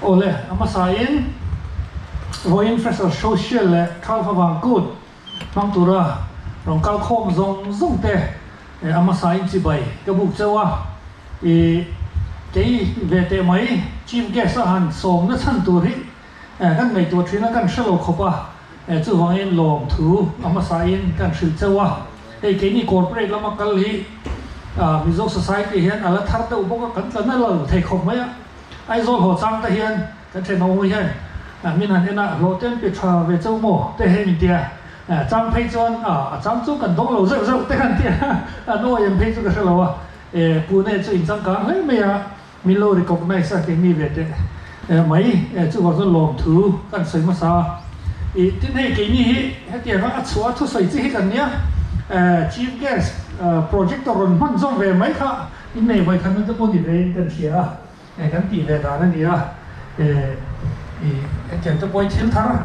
ole ama sain voin fresh social le khalfa wang kut mang tura rong kal khom zong te ama sain chi bai ka buk chawa cái về thế mấy chief guest han som nó thân tuổi kan ngày tuổi chuyên kan selo khopa chu wang in lom thu ama sain kan sil chawa cái ni corporate lama kal hi mizo society hian ala thar te ubok kan tlan lo thei khom mai ai zol ho chang ta hian kan the no hian min han ena lo ten pe tha ve chau mo te he min tia chang phei chon chang chu kan dong lo zeu te han tia no yam phei chu ka selo wa pu ne chu in chang kang hlei me mi lo recognize ke mi ve te mai chu wa zon lom thu kan sei ma sa tin he ke ni he tia ra chua thu sei chi kan nia chief guest project ron man zong ve mai kha in nei vai khan ta pon di re kan thia kan ti ve da na nia cái tôi quay chiến thắng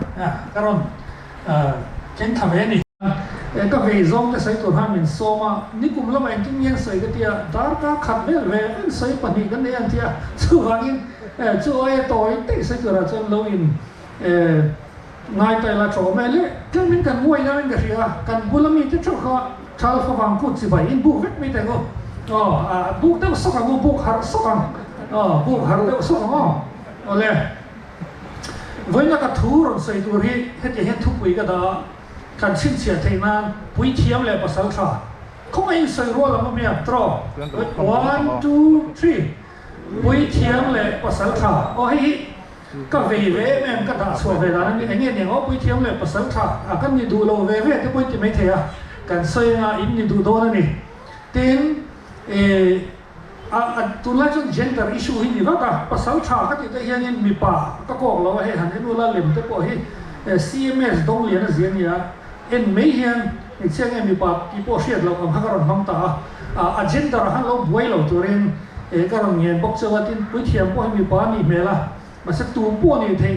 cái rồi chiến thắng về này các vị dòng cái sấy tuổi hai mình so mà nếu cũng là anh kinh nghiệm sấy cái tia dar cả khát về anh sấy phần này cái này anh tia chú vang in chú ai tối tết sấy tuổi là cho lâu in ngay tại là chỗ mẹ lẽ cái mình cần mua ra mình cái gì cần mua làm gì chứ chỗ họ chào phật vang cút chỉ phải in buộc vết mấy tay cô buộc đâu sốc hàng buộc hàng sốc hàng buộc hàng đâu sốc hàng lẽ với là cái thú rồi xây tuổi hi hết thì hết thú quỷ cái đó cần xin chia thay nan quỷ thiam lại bắt sáu trà không ai xây rồi là mấy trò 1, 2, 3 quỷ thiam lại bắt sáu trà ôi cái về em cái đã sửa về là anh nghe tiếng ó quỷ thiam lại bắt sáu trà cái gì đủ lâu về cái quỷ thì mấy thế cần xây in gì đủ đó này tiền tu lai chun gender issue hi ni ka pasal tha ka ti te hian in mi pa ka ko lo he han nu la lem te po hi CMS dong lian zian ya en me hian ni chang mi pa ki po shiat lo ka ron mang ta agenda han lo buai lo turin ka ron yen bok chawa tin pui thiam po mi pa ni mela ma sa tu po ni the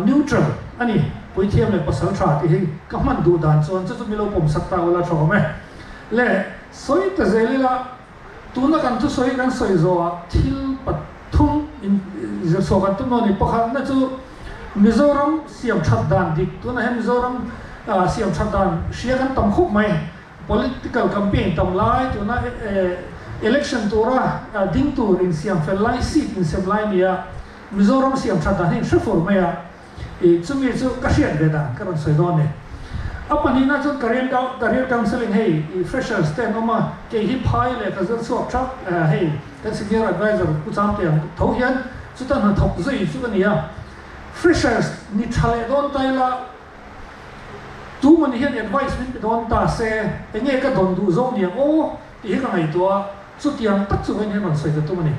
neutral ani pui thiam le pasal tha ti hi ka man du dan chon chu mi lo pom sak ta wala tho me le soi ta zelila tu na kan tu soi kan soi zo thil pathum in so kan tu no ni pakha na chu Mizoram siam that dan dik tu na hem Mizoram siam that dan sia kan tam khop mai political campaign tam lai tu na election tura ding tu in siam fel lai seat in sem lai nia Mizoram siam that dan hin shuffle mai chu mi chu ka hian ve da kan soi do ne apani na chu career counseling hey freshers ten oma ke hi phai le ka zan so truck hey that senior advisor ku cham te tho hian chu ta na thok zui chu ania freshers ni thale don taila tu man hian advice min don ta se enge ka don du zo ni o hi ka ngai to chu tiang tak chu hen man sai tu mani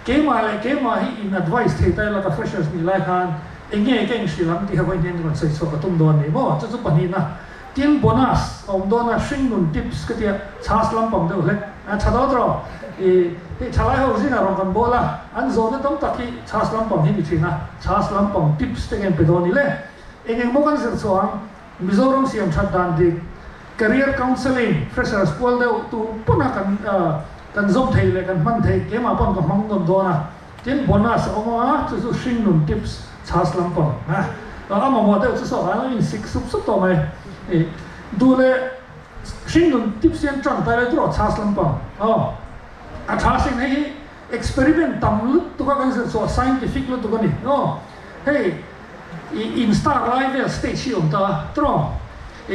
ke ma hi in advice the taila ka freshers ni lai khan enge ka ing shri lam ti ha vai hen man sai so ka tum don ni mo chu pani na tiếng bonus ông đó là sinh nguồn tips cái tiệt charge lắm bằng đâu hết charge đó rồi thì charge lại hồi nào rồi còn bố là anh rồi nó tóm tắt cái charge lắm bằng hình gì na charge lắm bằng tips cái em phải đó ní lẽ anh muốn cái gì so Mizoram siam chat dan đi career counseling freshers school đâu tu puna kan zoom thầy lại kan man thầy cái mà bọn còn mong đồn đó na tiếng bonus ông á chú sinh nguồn tips charge lắm bằng mà mua đâu chú so anh in six sub to màyดูเลยสิ่งหนึ่งที่เสียงจังแต่ละตัวชาสลัมปังชาสิ่งนี้ experiment ตำลึกตัวกันส่วน scientific ลึกตัวกันนี่เฮ้ย insta live stage ที่ผมตัว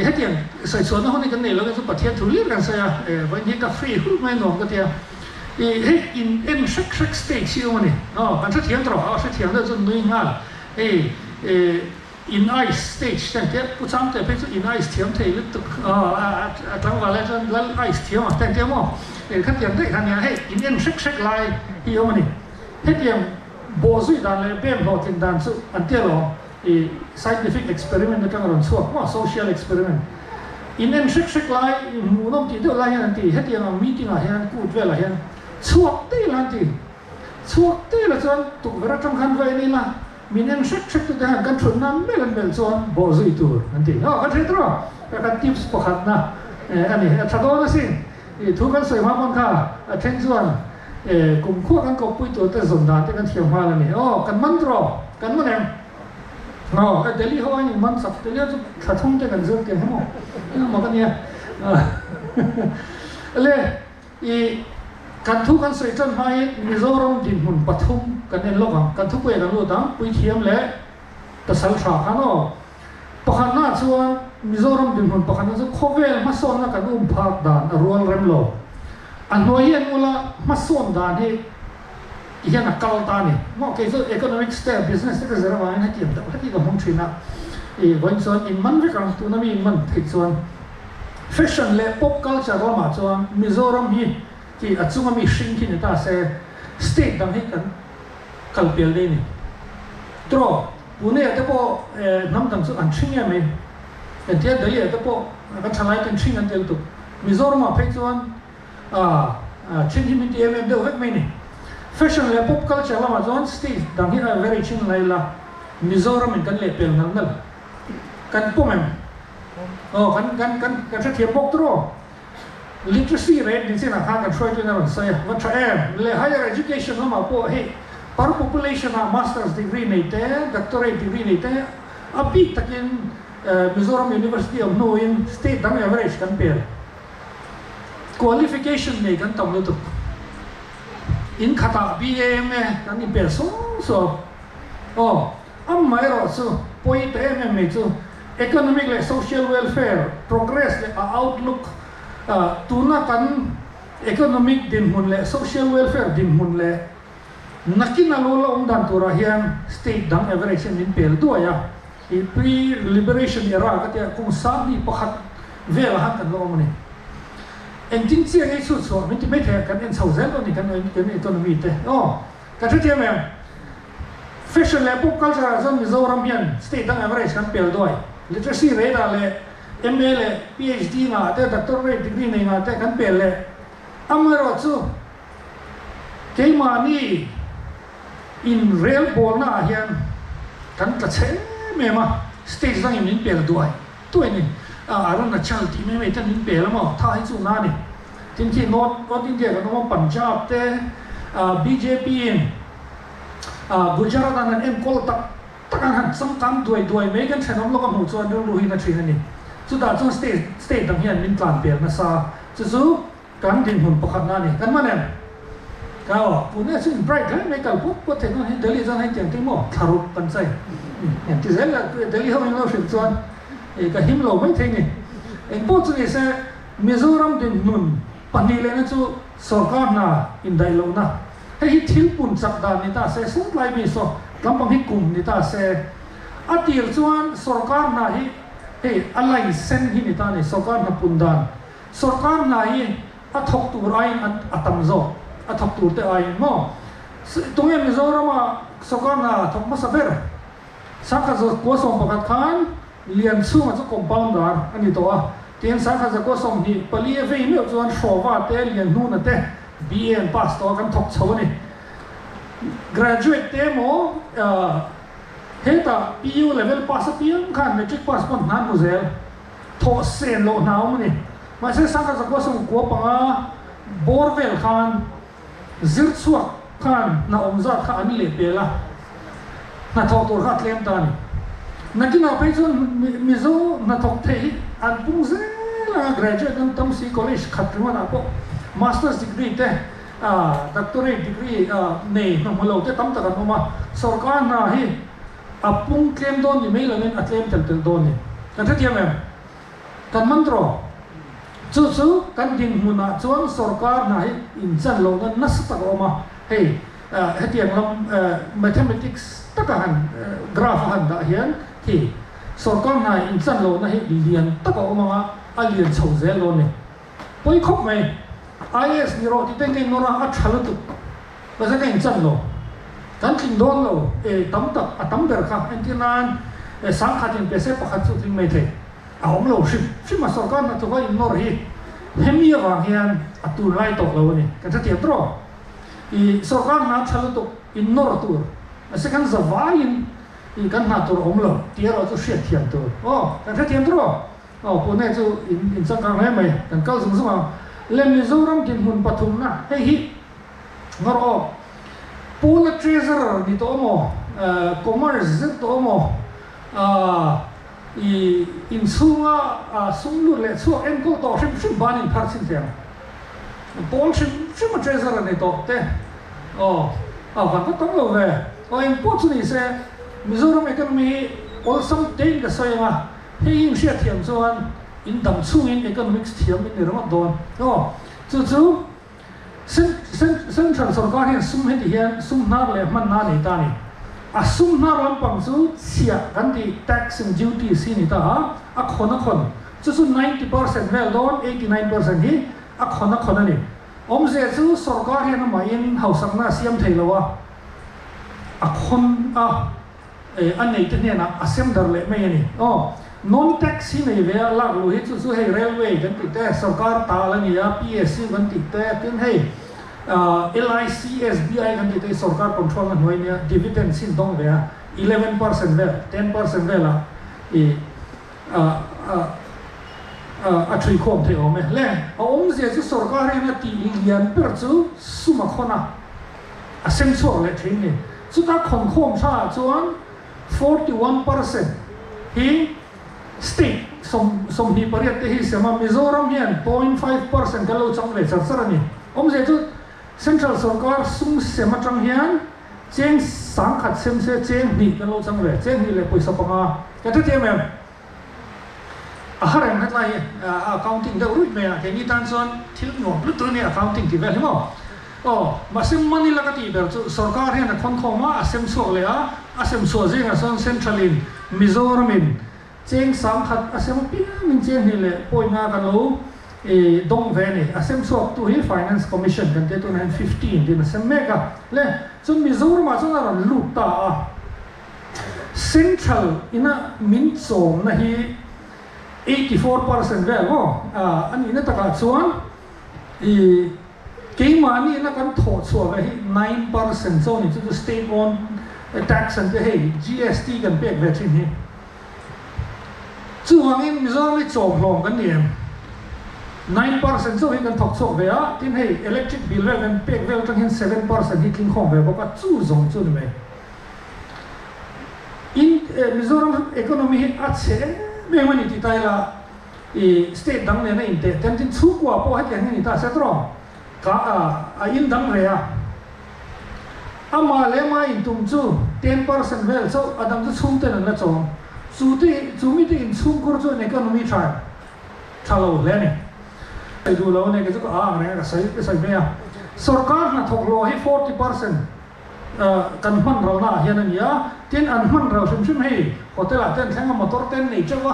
ให้เดียงใส่ส่วนนั้นกันนี่แล้วก็สุประเทศทุเรียนกันเสียวันนี้ก็ฟรีหุ้นไม่หน่วงก็เดียวเฮ้ย in check stage ที่ผมนี่กันเสียงตัวเสียงได้จนนุ่งง่ายin ice stage แต่เดี๋ยวผู้ชมแต่เพื่อ in ice เทียมเทลึกตุกตั้งว่าแล้วจนแล้ว ice เทียมแต่เดี๋ยวมั้งขั้นเทียมได้ขั้นนี้ให้ in check ไลน์ที่เอามานี่ให้เทียมโบสุดด้านเลยเป็นโบตินด้านสุดอันเดียวเราscientific experiment ในการรันส่วนว่า social experiment in check ไลน์หมู่น้องที่เดียวไลน์นั่นที่ให้เทียมมีติ้งอะไรนั่นกูดเวลาเห็นช่วงที่นั่นที่ช่วงที่เราจนตุกเวลาจำคัญไว้นี่ละมีเงินเช็คตัวเองกันชนน้ำเมลันเบลซอนบอซุยตัวนั่นทีกันเชื่อตัวกันทิปส์พอขัดนะอันนี้ชัดโตนะสิทุกคนสวยมากคนค่ะเช่นส่วน cùng khuất ăn cốc bụi tuổi tới dùng đàn tới cái thiềm hoa là này cần mắn rồi cần mắn em Delhi hoa anh mắn sập Delhi cho khát thông tới gần dương tiền hết không mà cái này lệกันทุกกันสวยจนให้มิโซรัมดินหุ่นปฐมกันเองลูกกันทุกเวกันรู้ตั้งปุยเทียมเละแต่สาวชาขันปะขันน่าชวนมิโซรัมดินหุ่นปะขันน่าชวนโคเวลมาส่งนะกันพักด่านรัวเร็มโลอันน้อยเย็นอุละมาส่งด่านที่ยันนักการตานี่มองคือ economic style business ที่จะเจริญมาให้เกี่ยวกับที่กับมงชินะวันส่วนอินมันไม่กันตัวนั้นมีมันผิดส่วน fashion และ pop culture ก็มาส่วนมิโซรัมนี่ที่อาจจะมีสิ่งที่นี่ตาเส state ดังให้กันคัลเปียลเลยนี่ตรอปุ่นเนี่ยแต่พอน้ำดังสุดอันชิงยังไงแต่ที่เดี๋ยวแต่พอกันทลายกันชิงกันเดียวตุมิโซรัมมาเพิ่งส่วนชิงที่มีเดียมเดียวเวกไม่นี่ fashion และ pop culture ก็มาส่วน state ดังที่เรา very ชิงเลยละมิโซรัมกันเลี้ยเปลี่ยนนั่นนั่นกันพวกมันกันจะเทียบพวกตรอliteracy rate ni sina kan try to know say what try le higher education ma po hey par population na master's degree nei te doctorate degree nei te abi takin Mizoram University of Noin state dang average kan per qualification nei kan tam lu in khata BAM kan ni per so am mai ro so poi te me chu economic le social welfare progress le outlook tuna kan economic din hun le social welfare din hun le nakin alola dan tura hian state dang average in per duaya pre liberation era ka te kung sabi pakhat vel han kan lo mani en tin chiang ei su so min ti me the kan en sauzel ni kan economy te ka thu tiam em fashion le pop culture zon Mizoram hian state dang average kan per duai literacy rate le MA PhD nga te doctorate degree nei nga te kan pel le amaro chu keimani in real borna hian kan ta che me ma stage dang in pel duai tu ni aron na chal ti me tan in pel ma tha hi chu na ni tin ki not india ka no Punjab te BJP in Gujarat an em Kolkata takan han sam kam duai me kan thanom lo ka mu chuan ru hi na thina ni chu da chu state dang hian min tlan per na sa chu kan din hun pakhat na ni kan manen ka pune chu bright hai me kal put the no hin Delhi zan hai tiang ti mo tharu kan sai en ti zel la Delhi ho no shil chuan ka him lo mai the ni en po chu ni se Mizoram din nun pani le na chu sarkar na in dai lo na hi thil pun chak dan ni ta se sut lai mi so kampang hi kum ni ta se atir chuan sarkar na hi alai sen hi ni ta ni sarkar na pundan sarkar na hi athok tur ain atam zo athok tur te ain mo tungem Mizoram sarkar na thok ma saber saka zo ko som pakat khan lian chunga chu compounder ani to tian saka zo ko som ni pali ve mi chuan shova te lian nu na te BN pass to kan thok chho ni graduate te mo heta PU level pass piang khan metric pass pon nan muzel tho sen lo naw ni ma se saka za ko som ko panga borvel khan zir chuak khan na omza kha ani le pela na tho tur kha tlem ta ni nakina pe chon mizo na thok the an pung ze la graduate nam tam si college khatwa na po master's degree te doctorate degree nei na malo te tam ta kan ma sarkar na hi apung claim don ni mail anen atlaim tel don ni kan thatiam em kan mantro chu kan din huna chuan sarkar na hi in chan lo na nas ta ko ma hey hetiam lam mathematics takahan graph han da hian hi sarkar na in chan lo na hi lian ta ko ma alien chho zel lo ni poi khop mai IS ni ro ti teng no ra a thalu tu ba sa ka in chan lo kan ting don lo tam ta atam ber kha antinan sang khatin pese pakhat chu ting mai the aom lo shi ma sarkar na to in nor hi hemi wa hian atur lai to lo ni kan ta tiam tro I sarkar na thalu tu in nor tur ase kan zawai in kan na tur om lo ti ro chu shet thiam tu kan ta tiam tro pune chu in sang kang mai kan kal sung sung le Mizoram kin hun pathum na hi ngor o pola treasurer ni to mo commerce to mo in sunga sunglu le chu en ko to shim ban in phar sin te pol shim treasurer ni to te kan ko tong lo ve in po chu ni se Mizoram economy also take the soya he share thiam chuan in dam chung in economics thiam in ram don chu central sarkar hian sum he hian sum nar le man na ni ta ni a sum nar lam pang chu sia kan ti tax and duty si ni ta a khona chu 90% vel don 89% hi a khona ni omze chu sarkar hian ma in hausang na siam theilowa a khon anh này thế này là xem đợt lệ mấy này, non taxi này về lạc lối hết chú hay railway vẫn tịt té, sởकार ta là gì PSC vẫn tịt té, tiếng hay LIC SBI vẫn tịt té, sởकार control là nói nha, dividend xin đông về 11% về, 10% về là truy khom thế ôm lẽ, ông giờ chú sởकार này là tỷ liên per chú suma khona, xem số lệ thế này, chú ta khom sa chuan 41% hi state som hi pariat te hi sema Mizoram hian 0.5% kalo chang le char ni je chu central sarkar sum sema chang hian cheng sang khat sem se cheng ni kalo chang le cheng hi le poisa panga ka ta te mem a haran hat lai accounting da rut me ke ni tan son thil no plut ni accounting ti vel mo masem mani la ka ti ber chu sarkar hian khon khoma asem so le asem so je nga son central in Mizoram in cheng sam khat asem pi min cheng hi le poina kan lo dong ve ni asem so tu hi finance commission kan te 2015 din asem mega le chu Mizoram ma chu na ran lu ta central ina min chom na hi 84% ve mo ani na taka chuan cái mà ni là kan thọ chua ve 9% so ni chu state on tax and hey GST kan pek ve thin hi chu hangin Mizoram li chom hlom kan ni 9% so hi kan thok chok ve tin hey electric bill ve kan pek ve tang hin 7% hi king khom ve boka chu zong chu ni in Mizoram economy a che me mani ti tai la state dang ne na in te ten tin chu kwa po ha ke ni ta se tro ka in dang re ama le ma in tum chu 10% vel so adam chu chung te na chong chu mi te in chung kur chu economy thalo le ni ai du lo ne ke chu re ka sai me sarkar na thok lo hi 40% kan man ro na hian ani tin an man ro shim hei hotel a ten thang motor ten nei chawa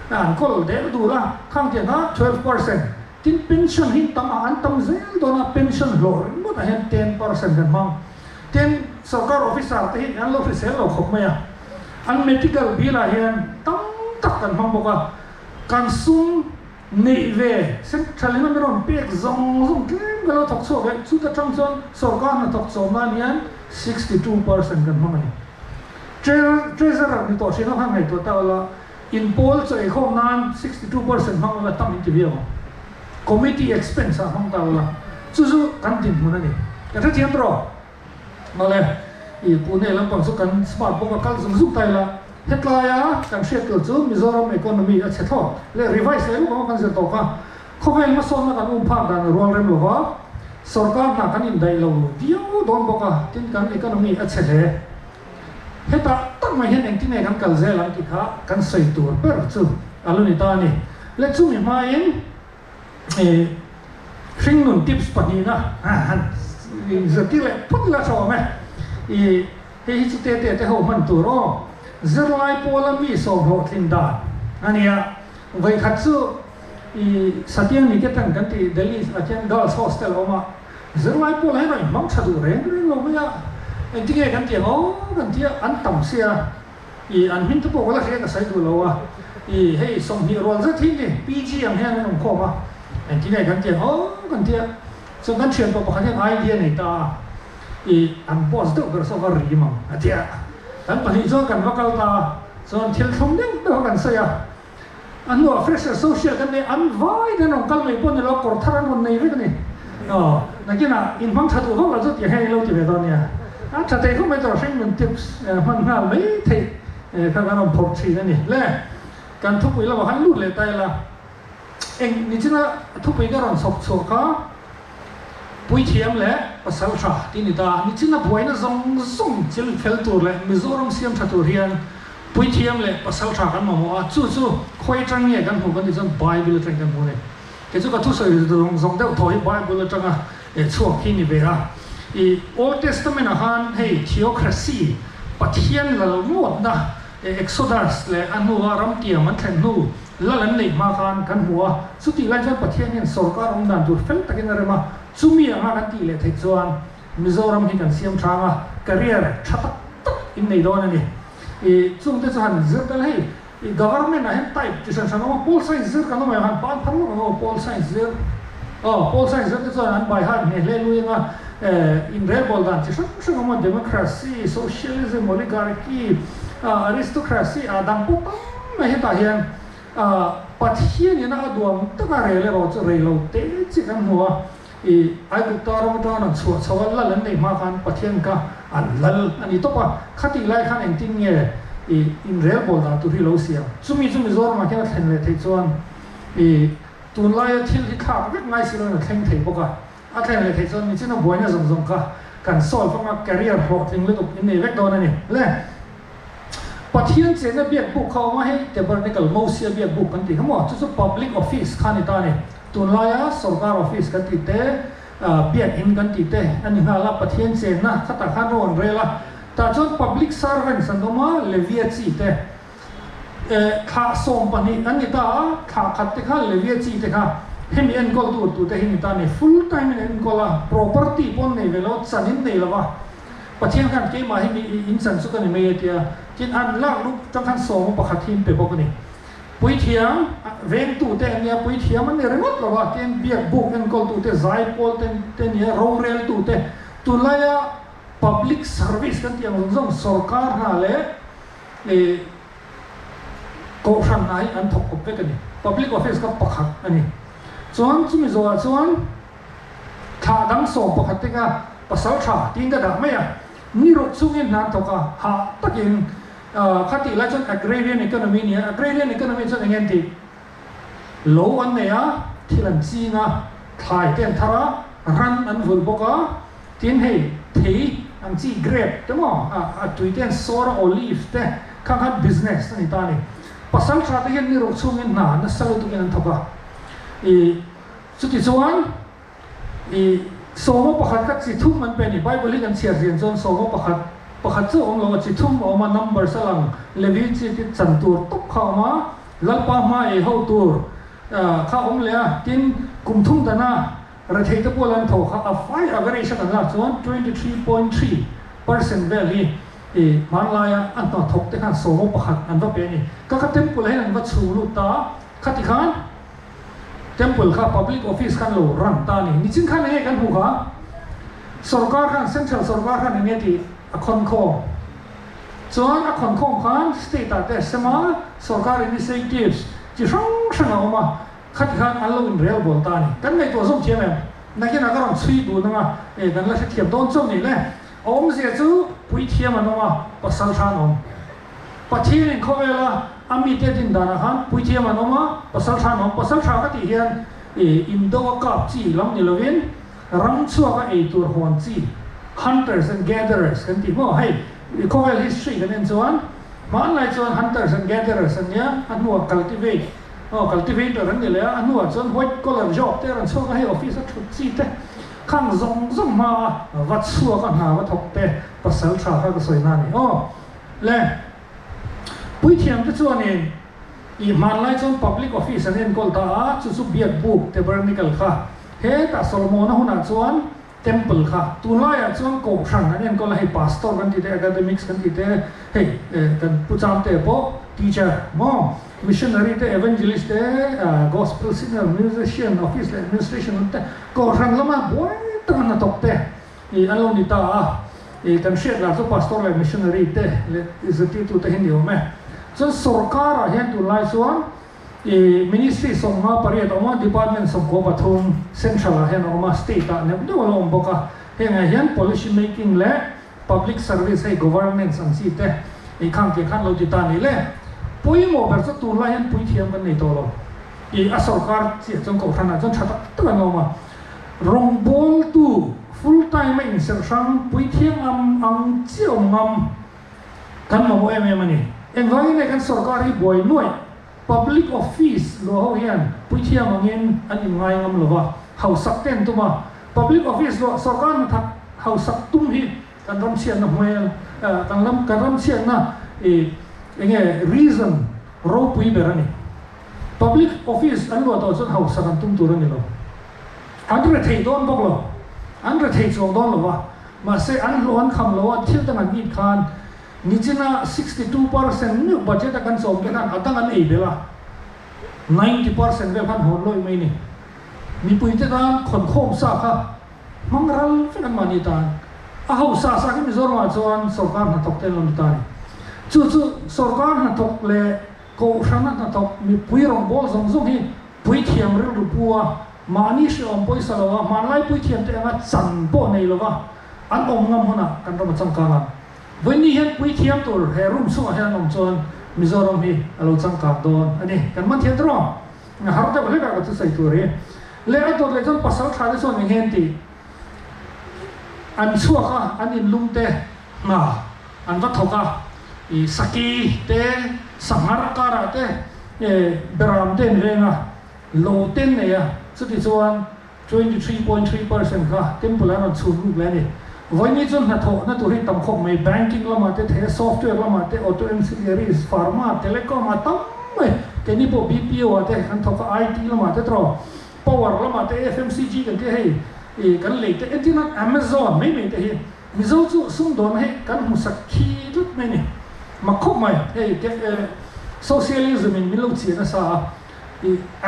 an kol de du la khang te na 12% tin pension hin tam an tam zel do na pension lo mo ta hen 10% kan mang ten sarkar officer te hin an lo officer lo khop me an medical bill a hian tam tak kan mang boka kan sum nei ve sem thalina meron pek zong kem galo thok so ve chu ta chang chon sarkar na thok so ma nian 62% kan mang ani treasurer ni to sino hang hai to ta la in poll choi khom nan 62% mang la tam interview committee expense hang ta la chu kan tin mun ani ka tha thiam ro male I pune lam pang su kan smart boka kal zum tai la hetlaya kan share to chu Mizoram economy a chetho le revise le ko kan se to ka khovel ma son na kan pha dan rol rem lo wa sarkar na kan in dai lo dio don boka tin kan economy a chethe heta tak ma hen eng tin ne kan kal ze lang ki kha kan sei tur per chu aluni ta ni le chu mi ma in hring nun tips pani na han zati le put la so me he chi te ho man tu ro zerlai pola mi so ho thin da ania vai khat chu satiang ni ke tan kan ti Delhi Asian Girls Hostel oma zerlai pola hai mang chadu re lo me ya en ti ke kan ti kan ti an tam sia an hin tu po la ke ka sai du lo wa hey som hi rol za thi ni PG ang hen nom kho ma en ti ne kan ti kan ti so kan chen po pa khan idea nei ta an boss do ber so ka ri ma atia an pa hi zo kan vakal ta so an thil thum ding do kan sa ya an no fresh social kan ne an vai de no kal mai pon lo kor tharan mon nei ve ni นักกินอินฟังชัดตัวพวกเราจะให้เราจะไปตอนเนี้ยชัดใจเขาไม่ต่อสิ่งมันติดมันงานไม่ถี่ข้างนั้นผมพบชีนั่นนี่แหละการทุบไปแล้วว่าหันลุ่นเลยตายละเองนี่ฉันทุบไปก็ร้อนสกสกเขาปุยเทียมแหละภาษาชาที่นี่ตานี่ฉันป่วยนะส่งจิลเฟลตัวเลยมิโซรัมเซียมชัดตัวเรียนปุยเทียมแหละภาษาชากันมาว่าจู่คุยจังเนี่ยกันหัวกันที่ฉันไบเบิลจังกันหัวเลยแค่จู่ก็ทุกสิ่งส่งเดี๋ยวถอยไบเบิลจังช่วงที่นี่เบะOld Testament อาหารให้ theocracy ปฏิญาณละงวดนะExodus และอันหัวรำเกี่ยวมันแข่งนู่ละลันในมากันหัวสุดที่ไล่จนปฏิญาณสกการองค์นั้นดูเฟลตะกินอะไรมาซุมีอาหารกันที่เลยที่ส่วนมิโซรัมให้กันเสียมช้างcareer ชัดตัดอินในโดนนี่ซุ่มที่ส่วนซึร์กันให้ government นะเห็น type ที่ฉันว่า Paul Science ซึร์กันต้องมาหันปานพันว่า Paul Science ซึร์Paul Science ซึร์ที่ส่วนนั้นใบหันเนี่ยเล่นลุยมาin real world ที่ฉันว่า democracy socialism oligarchy aristocracy ดังปุ๊บไม่เห็นตาเห็นปฏิญาณนะดวงตั้งแต่เรื่องเราจะเรื่องเตจิกันหัวไอ้บุตรเราไม่ต้องนั่งสวรรค์ละนั่นเองมากันปฏิญาณกันอันละอันนี้ตัวขัดที่ไล่ขันเองจริงเนี่ยin real world ตัวที่เราเสียจุ่มจอร์มาแค่เห็นเลยที่ส่วนตัวไล่ที่ข้าวก็ง่ายสิเราเนี่ยแข่งเทปกันอาแข่งเลยที่ส่วนนี่ฉันบ่อยเนี่ยส่งกันสอนฟังมา career พอถึงเรื่องอินเนเวกโดนนี่เลยปฏิญาณเสร็จแล้วเบียดบุกเข้ามาให้แต่บริษัทเราเสียเบียดบุกกันที่เขาบอกจุด public office ขันนี่ตาเนี่ยตัวไล่สรการ office กันที่เตะเบียดอินกันที่เตะอันนี้ฮะละปฏิญาณเสร็จนะขัดขันร้อนเรื่องละแต่จน public servant สันตัวมาเลวีจีเตะข้าส่งปนิอันนี้ตาข้าขัดเตะข้าเลวีจีเตะข้าเห็นเอ็นกอลตัวเตะเห็นนี่ตาเนี่ย full time เอ็นกอล property ปนเนี่ยเวลาสันนิษฐานละว่าปฏิญาณกันเกี่ยมาให้มีอินสันสุกันนี่ไม่เดียจินอันล่างลูกจังคันสองปะขัดทีมไปบอกนี่ปุยเทียมเว้นตัวเตะเนี่ยปุยเทียมมันเนี่ยรีโมทละว่าเกณฑ์เบียดบุกเอ็นกอลตัวเตะไซโพลเตะเนี่ยโรงเรียนตัวเตะตัวไล่public service กันที่ยังส่งสการหาเลยก็ช่างไหนอันถกกับไปกันนี่ public office ก็ประคัดอันนี้ส่วนจุ่มส่วนถ้าดังส่งประคัดที่ก็ภาษาชาติก็ได้ไหมอ่ะนี่รถสุ่งเงินนั่นถกอ่ะหาตะกินขัดที่ไล่จน agrarian economy เนี่ย agrarian economy จนยังไงที่โลอันเนี่ยที่ลันซีนะขายเต็มทาระรันอันวุ่นบกอ่ะที่ให้ที่อันที่เกรดแต่ว่าตุยเต็มโซลาร์โอลีฟแต่ข้างๆ business นี่ตานี่ภาษาชาติยังนี่รถสุ่งเงินนั่นสรุปตัวเงินถกอ่ะสุดที่ส่วนสมมติประคัดกับสิทุ่มมันเป็นไบเบิลกันเสียเรียนจนสมมติประคัดเจ้าองค์เราสิทุ่มออกมา number สลังเลวิจิตจันตัวตกเข้ามาลัลปามาเข้าตัวข้าองค์เลยทินกุมทุ่งตนาระเทศพวกนั้นถกข้าไฟอะไรสักอย่างส่วน 23.3% valueมันลายอันต่อถกแต่ขันสมมติประคัดอันต่อเป็นนี่ก็ขัดเต็มกุลให้หนังวัดสูรุตาขัดที่ขันtemple ค่ะ public office ขันโลรันตานี่นี่จึงขันให้กันหัวสรการขัน central สรการขันเนี่ยที่อคอนโคส่วนอคอนโคขัน state แต่สมาสรการ initiatives ที่ช่างออกมาขัดขันอันโลin real บนตานี่กันในตัวส้มเทียมเองนักเรียนนักเรียนช่วยดูนะมากันละเทียมต้นส้มนี่แหละอมเสียจูปุยเทียมมันมาปัสสาวะนมปัจจัยนี้เขาเวลาอามีเตดินดานะฮันปุยเทียมันมาปัสสาวะนมปัสสาวะก็ที่เห็นอินโดกับจีลำนิลวินรังชัวก็ตัวหัวจี hunters and gatherers กันที่ว่าให้เขาเวลา history กันเองส่วนมันอะไรส่วน hunters and gatherers เนี่ยอันนู้น cultivator นั่นนี่แหละอันนู้นส่วน white collar job แต่รังชัวก็ให้ officer ชุดจีเตข้างซงมาวัดชัวก็หาวัดถกเตปัสสาวะก็สวยนั่นนี่และปุยเทียมที่ส่วนนี้มันไล่จน public office อันนี้ก็ตาจุดเบียดบุกแต่บริณิกลค่ะเฮ้แต่โซโลมอนหุ่นส่วน temple ค่ะตัวไล่ส่วนโกชังอันนี้ก็เลยให้ pastor กันที่เต academics กันที่เตเฮ้กันผู้จำเตป teacher มอ missionary เต evangelist เต gospel singer musician office administration เตโกชังละมาบ่อยตั้งนั้นตกเตอันลงนี่ตากันเชื่อหลักสุ pastor และ missionary เต is the title เตเห็นเดียวไหมส่วนสรการเห็นตัวไล่ส่วน ministry ส่งมาปริยัติออกมา department ส่งโกปทุม central เห็นออกมา state เนี่ยดูว่าลงบอกว่าเห็นไงเห็น policy making และ public service ให้ governance อันสิเตอีข้างเกี่ยขันเราจิตานี่แหละปุ้ยหมอแบบสตูนไล่ยันปุ้ยเทียมกันในตัวเราอสรการเสียจงเขาถนัดจงชัดตัวเรามาลงบอลตู้ full time ไม่อินเสร์ชังปุ้ยเทียมอังเจียวงำกันมาโมเอเมมันนี่เอ็งว่าในกันสรการที่บ่อยหน่วย public office หรือเขาเห็นปุ้ยเทียมอังเงินอันนี้ง่ายงำหรือว่าเขาสักเต้นตัวมา public office หรือสรการมันทักเขาสักตุ้มที่กันรำเชียนนะมวยกันรำเชียนนะยังไง reason เราปุ้ยเบรนี่ public office อันรู้ตัวจนเขาสักตุ้มตัวนี่เราอันนี้เทโดนบอกเราอันนี้เทจงโดนหรือว่ามาเสียอันล้วนคำเราว่าเที่ยวตั้งอันอีกคานนี่จีน่า 62% เนี่ยบัจเจตกันส่งกันอันตั้งอันเอเบล่ะ 90% เวลพันหัวลอยไม่นี่มีปุ้ยเจ้าด้านคนโค้งสักค่ะมังรัลฟินันมานิตานเขาสักที่มิจฉามาจวนสการหัตถเตลนิตานจู่สการหัตถเล่กูฉันหัตถมีปุ้ยรองบอลส่งส่งที่ปุ้ยเทียมเรื่องรูปัวมานี่ชื่ออมปุ้ยสลาวะมาไล่ปุ้ยเทียมแต่งานจันโบในลวะอันอมงำหัวน่ะกันเรามาจังการวันนี้เห็นปุ้ยเทียมตัวเฮรุ่มสุ่มเห็นอมจวนมิจฉาอมฮีเราจังการโดนอันนี้กันมันเทียมตรอหาแต่บริการก็จะใส่ตัวเร่เล่ตัวเลยจนภาษาชาติส่วนหนึ่งเห็นที่อันชั่วก็อันอินลุงเตะมาอันวัดทกะสกีเตะสังหารการะเตะเบรามเตนเรงะโลเตนเนี่ยสุดที่ส่วน 23.3% ค่ะเต็มไปแล้วนั่นสูงลูกแล้วนี่วันนี้จนนัทโหนัทตัวที่ตั้งคงไม่ banking ละมาเตะเทซอฟต์แวร์ละมาเตะ auto ancillaries pharma telecom มาตั้งไม่เทนี่พวก BPO เตะกันทกะ IT ละมาเตะตรอ power ละมาเตะ FMCG กันเตะให้กันเลยแต่เอ็นที่นั่น Amazon ไม่มีแต่เห็นมิโซจุสุ่มโดนให้กันมุสักขีดุไม่เนี่ยมาคบไหมเฮ้ยเก็socialism มีลูกเสียนะซา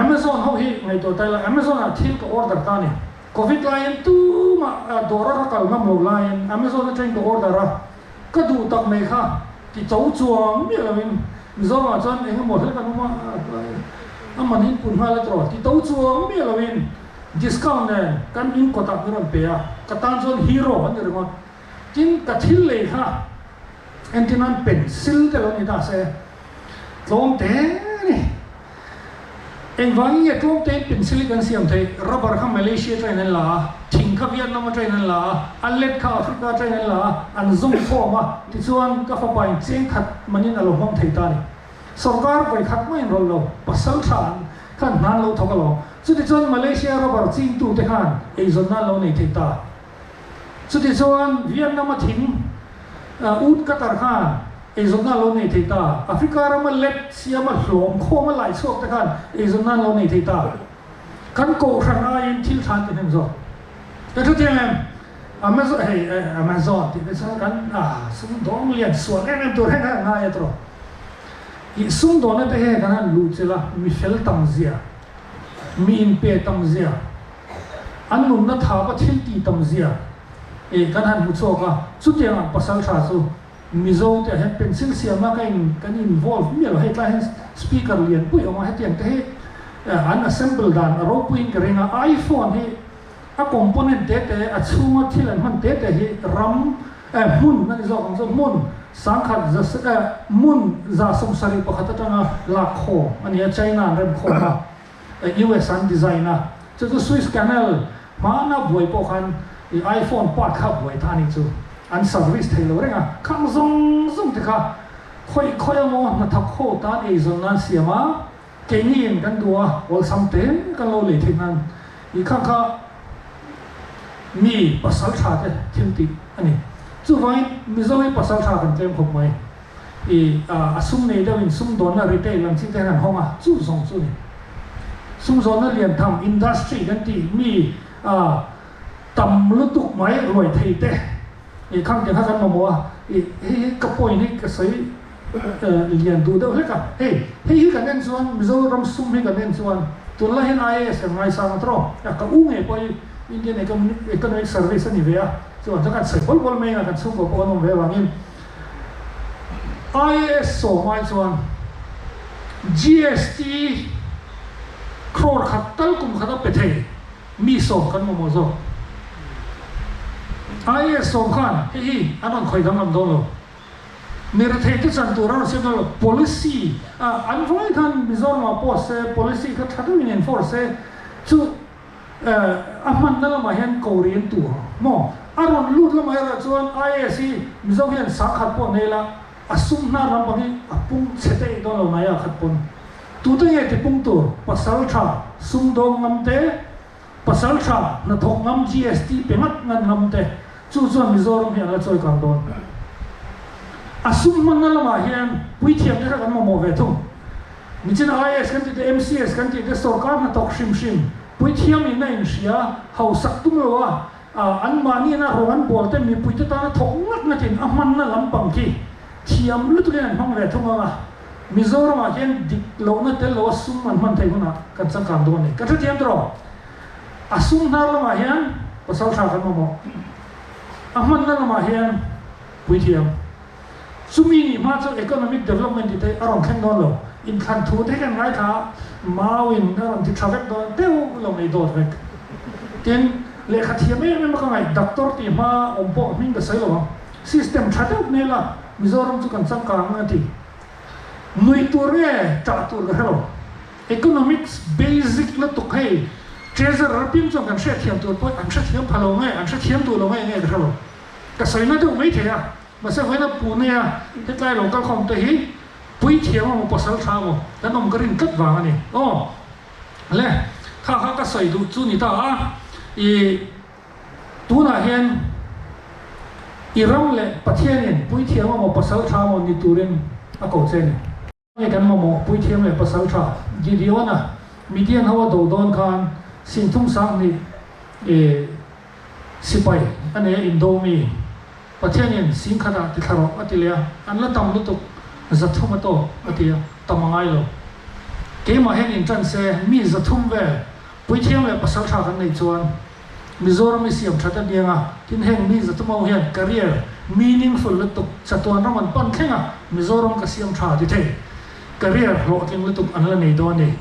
Amazon เขาเฮ้ยไงตัวแต่ละ Amazon อ่ะที่ก็ order ตาเนี่ย Covid ไลน์ตู้มาดอร์รักกันมาโมไลน์ Amazon จะเป็นก็ order อ่ะก็ดูตักไม่ค่ะที่เจ้าจวงมีอะไรมิโซมาจนเองก็หมดแล้วกันว่ามันหินปุ่นมาแล้วตลอดที่เจ้าจวงมีอะไรdiscount เนี่ยกันอินก็ตักนี่มันเปียกตันจนฮีโร่อันนี้เรื่องจริงกระทิลเลยค่ะเอ็นที่นั่นเป็นซิลแต่เรานี่ตาเซ่ลงเต้นี่เอ็งวันนี้ลงเต้เป็นซิลิกันเซียมเทรับบาร์ข้ามาเลเซียใจนั่นล่ะทิงข้าเวียดนามใจนั่นล่ะอันเล็กข้าแอฟริกาใจนั่นล่ะอันซุ่มพ่อมาที่ส่วนก็ฟ้าไปเจียงขัดมันนี่น่ะเราห้องเทตานี่สงการไปขัดไม่รอเราปัสสาวะขันนั้นเราทำกันเราสุดที่ส่วนมาเลเซียเราบอกจีนตู้เตะขันไอ้ส่วนนั้นเราในเทตาสุดที่ส่วนเวียดนามทิ้งอุดกัตาร์ขันไอ้ส่วนนั้นเราในเทตาแอฟริกาเรามาเล็บเสียมาหลวมโค้งมาไหลโชกเตะขันไอ้ส่วนนั้นเราในเทตาขันโกขันอายินทิลชันที่นั่นส่วนแต่ทุกอย่างAmazon ที่เป็นส่วนกันสุ่มโดนเลี้ยงส่วนนั่นตัวแรกนั่นง่ายตรงสุ่มโดนนั่นเป็นกันนั่นลูกเจล่ามิเชลตัมเซียมีอินเปตัมเซียอันนู้นนัทหาว่าทิลตีตัมเซียกันหันมุดโซกะสุดที่อันภาษาชาติมิโซเตะเห็นเป็นซิลเซียมากันอินวอลฟ์มีอะไรให้ใครเห็นสปีกเกอร์เลียนปุ้ยออกมาให้เตียงเตะอัน assemble ดันเราปุ้ยกันเรื่องไอโฟนให้คอมโพเนนต์เตะช่วงที่เรามันเตะให้รัมมุนนั่นคือของสมุนสังขารจะมุนจะสมสารีปะขัดตั้งลักโคอันนี้ไชน่าเริ่มโคมา US อันดีไซน์นะจะตัว Swiss Canal มาหน้าบวยพวกกันไอโฟนปาดขับบวยท่านี้จูอัน service เทเลอร์เองข้างซงที่ค่ะค่อยมองนัทโคตาเอซอนนั้นเสียมาเก่งยิ่งกันดัววอลซัมเต็มกันเราเลยที่นั้นอีกข้างค่ะมีภาษาชาติทิมติอันนี้จู่ไว้มิจะให้ภาษาชาติกันเต็มครบไหมสุ่มเนี่ยเดี๋ยวมิสุ่มโดนอะไรเตะหลังที่แต่งงานห้องจู่ส่งจู่นี่สุ่มโดนนั่นเรียนทำอินดัสทรีกันที่มีตำลุตุกไม้รวยเทเตะข้างเดียวกันมาบอกว่ากระป๋อยนี่กระใสเรียนดูเดี๋ยวเฮ้ยกันเฮ้ยกันเล่นส่วนมิจะรำสุ่มให้กันเล่นส่วนตัวละเห็นIAS yang ngai sang tro ya ka unge poi Indian Economic Service ni vea so jangan sebol me akan sungguh pon vea wangin IAS so mai chuan GST โครขัดตั้งกุมขัดเป็ดเทมีส่งกันมาโมโซไอ้ส่งกันเฮ้ยอันนั้นคอยทำลำโดนเลยมีระเทศที่สันตัวเราเชื่อว่า policy อันร้อยท่านมิจอร์มาโพส policy ก็ทัดวิน enforce จู่มันนั่นละมาเห็นเกาหลีตัวมออารมณ์ลุดละมาเห็นส่วน ISC มิจอร์เห็นสักขัดปนนี่ละสุ่มน่ารำบากปุ่งเสด็จโดนเราไม่อยากขัดปนตัวตั้งแต่ปุ่งตัวภาษาชาสุ่มดงงำเตะภาษาชาณทงงำ GST เป็นงัดงันงำเตะจู่ส่วนมิจอร์เห็นละช่วยกันโดนสุ่มมันนั่นละมาเห็นปุยเทียมได้กันมาโมเวทุ่งมิจิน IS กันที่ MCS กันที่สกัดณตกชิมปุยเทียมอินในอินเสียเขาสักตุ้งเลยว่าอันมานี่นะเราอันบอลแต่มีปุยตะตาทงงัดนั่นเองมันนั่นลำปังที่เทียมลุตุเรียนห้องเวทุ่งว่ามิจอร์มาเห็นดิโลนั่นเตลว่าสุ่มมันไทยคนน่ะกันสังกัดโดนนี่กันที่เทียมตรอสุ่มนั่นละมาเห็นภาษาชากันมาโมมันนั่นละมาเห็นปุยเทียมสุมีมาจาก economic development ที่ได้อารมณ์แข็งนอนเลยอินคันทูได้กันไรค่ะมาวินอารมณ์ที่ทราเวกโดนเต้าลงในโดดเวกเต็นเลขาเทียมไม่มาไงด็อกเตอร์ที่มาอมปอมิ่งก็ใส่หรอ system ชัดเจนนี่ละมิจอรัมจุกันสังกัดนั่นที่นุยตัวเร่จัดตัวกันเหรอ economics basic แล้วตุกให้เจสร์พิมพ์ส่งกันเชื่อเทียมตัวพออันเชื่อเทียมพลังไงอันเชื่อเทียมตัวลงไงกันเหรอก็ใส่นั่นตัวไม่เทียมาเสียไว้แล้วปูเนี่ยที่ใกล้หลงก็คงตัวหิปุยเทียมมันภาษาชาวแล้วน้องก็ริงกัดวางนี่โอ้เลยข้าก็ใส่ดูจูนี่ตาตัวน่ะเห็นรังเลยประเทศนี่ปุยเทียมมันภาษาชาวนี่ตัวเรนอากาศเซนนี่กันมันปุยเทียมเลยภาษาชาวยีเดียวนะมีเดียนเขาว่าโดดอนกันสิ่งทุ่งสังนี่สิไปอันนี้อินโดมีประเทศนี้สิ่งขนาดที่ทารกอัติเลียอันละตั้มลุตุกจัตุมาโตอัติเลียตั้มง่ายเลยเกี่ยมาเห็นอินจันเซมีจัตุมเวปุยเทียมเวภาษาชากันในจวนมิโซรัมมีเสียมชัดเดียงอ่ะที่เห็นมีจัตุมาเห็น career meaningful ลุตุกจัตุอันนั้นมันปั้นแข่งอ่ะมิโซรัมก็เสียมชาดิเท career โลกิงลุตุกอันละในดอนนี่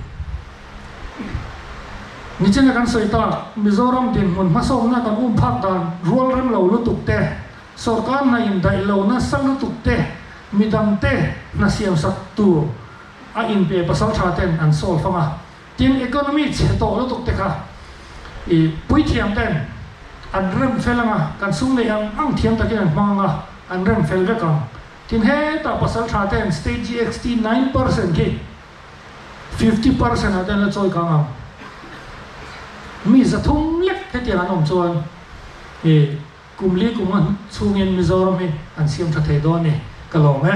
นี่จะกันใส่ตามิโซรัมดินมันมาส่งนะกันพักดานรัวเริ่มเราลุตุกเตะสกัดในอินไดโลน่ะสังลุตุเตมีดังเตน่ะเสียมสักตัวอินเปภาษาชาติอันโซลฟังอ่ะทีมอีโคโนมีเฉโตลุตุเตค่ะปุยเทียมเต้นอันเริ่มเฟลงอ่ะกันสุ่มเลยอังเทียมตะกี้มังอ่ะอันเริ่มเฟลเวกันทีมเฮต้าภาษาชาติสเตจ GXT 9% กี่ 50% อ่ะเต้นละจอยกันอ่ะมีจะทุ่งเล็กแค่เดียวกันส่วนกุมลีกุมมันช่วงเย็นมิโซรัมอันเสียมชัดเจนด้วยนี่ก็ลองไหม